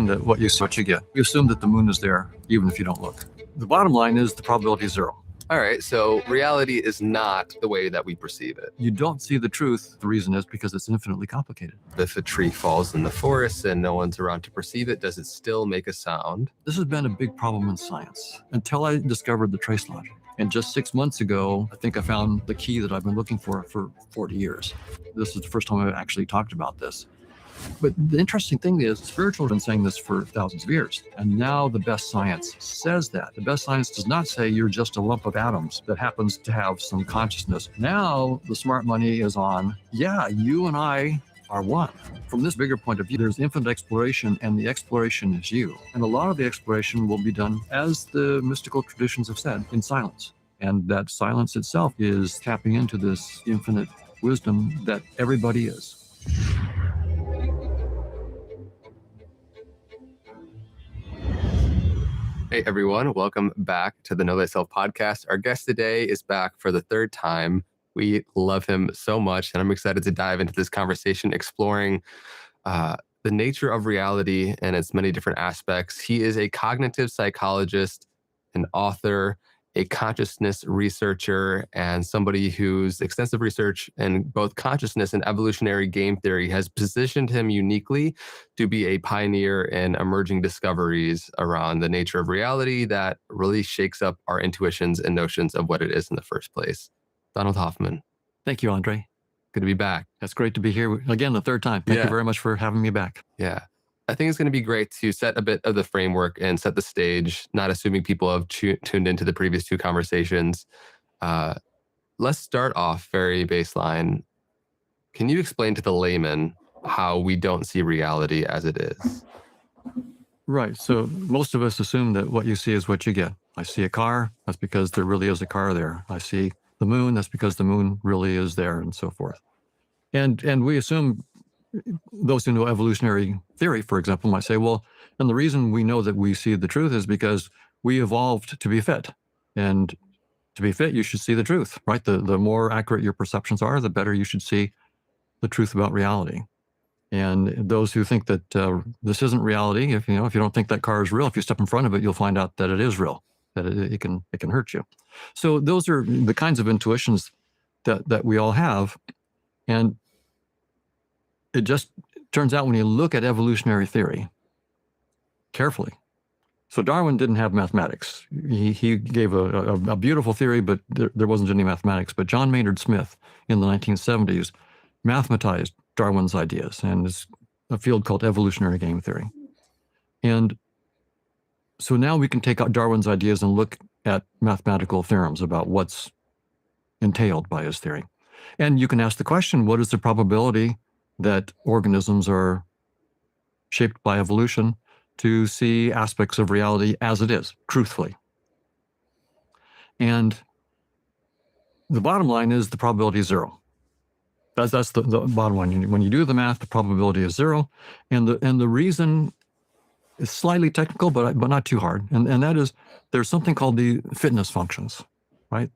assume that what you see, what you get. We assume that the moon is there, even if you don't look. The bottom line is the probability is zero. All right, so reality is not the way that we perceive it. You don't see the truth. The reason is because it's infinitely complicated. If a tree falls in the forest and no one's around to perceive it, does it still make a sound? This has been a big problem in science until I discovered the trace logic. And just 6 months ago, I think I found the key that I've been looking for 40 years. This is the first time I've actually talked about this. But the interesting thing is, spiritual has been saying this for thousands of years. And now the best science says that. The best science does not say you're just a lump of atoms that happens to have some consciousness. Now the smart money is on, yeah, you and I are one. From this bigger point of view, there's infinite exploration, and the exploration is you. And a lot of the exploration will be done, as the mystical traditions have said, in silence. And that silence itself is tapping into this infinite wisdom that everybody is. Hey everyone, welcome back to the Know Thyself podcast. Our guest today is back for the third time. We love him so much, and I'm excited to dive into this conversation, exploring the nature of reality and its many different aspects. He is a cognitive psychologist, an author, a consciousness researcher, and somebody whose extensive research in both consciousness and evolutionary game theory has positioned him uniquely to be a pioneer in emerging discoveries around the nature of reality that really shakes up our intuitions and notions of what it is in the first place. Donald Hoffman. Thank you, Andre. Good to be back. That's great to be here again the third time. Thank you very much for having me back. Yeah. I think it's going to be great to set a bit of the framework and set the stage, not assuming people have tuned into the previous two conversations. Let's start off very baseline. Can you explain to the layman how we don't see reality as it is? Right. So most of us assume that what you see is what you get. I see a car, that's because there really is a car there. I see the moon, that's because the moon really is there, and so forth. And we assume, those who know evolutionary theory, for example, might say, well, and the reason we know that we see the truth is because we evolved to be fit. And to be fit, you should see the truth, right? The more accurate your perceptions are, the better you should see the truth about reality. And those who think that this isn't reality, if you don't think that car is real, if you step in front of it, you'll find out that it is real, that it can hurt you. So those are the kinds of intuitions that we all have. And it just turns out when you look at evolutionary theory carefully. So Darwin didn't have mathematics. He gave a beautiful theory, but there wasn't any mathematics. But John Maynard Smith in the 1970s mathematized Darwin's ideas, and it's a field called evolutionary game theory. And so now we can take out Darwin's ideas and look at mathematical theorems about what's entailed by his theory. And you can ask the question, what is the probability that organisms are shaped by evolution to see aspects of reality as it is, truthfully? And the bottom line is the probability is zero. That's the bottom line. When you do the math, the probability is zero. And the reason is slightly technical, but not too hard. And that is, there's something called the fitness functions, right?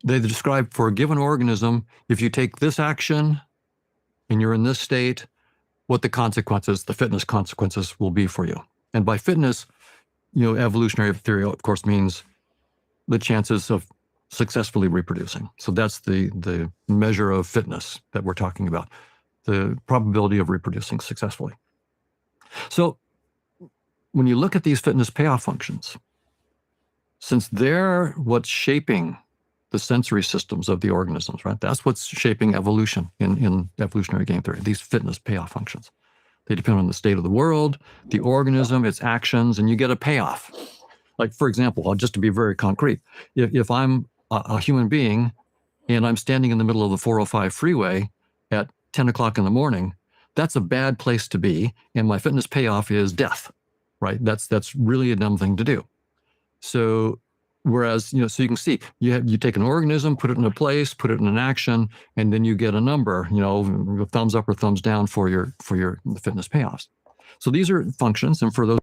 They describe for a given organism, if you take this action and you're in this state, what the consequences, the fitness consequences will be for you. And by fitness, evolutionary theory, of course, means the chances of successfully reproducing. So that's the measure of fitness that we're talking about, the probability of reproducing successfully. So when you look at these fitness payoff functions, since they're what's shaping the sensory systems of the organisms, right? That's what's shaping evolution in evolutionary game theory, these fitness payoff functions. They depend on the state of the world, the organism, its actions, and you get a payoff. Like, for example, just to be very concrete, if I'm a human being and I'm standing in the middle of the 405 freeway at 10 o'clock in the morning, that's a bad place to be, and my fitness payoff is death, right? That's really a dumb thing to do. So whereas, so you can see, you take an organism, put it in a place, put it in an action, and then you get a number, thumbs up or thumbs down for your fitness payoffs. So these are functions, and for those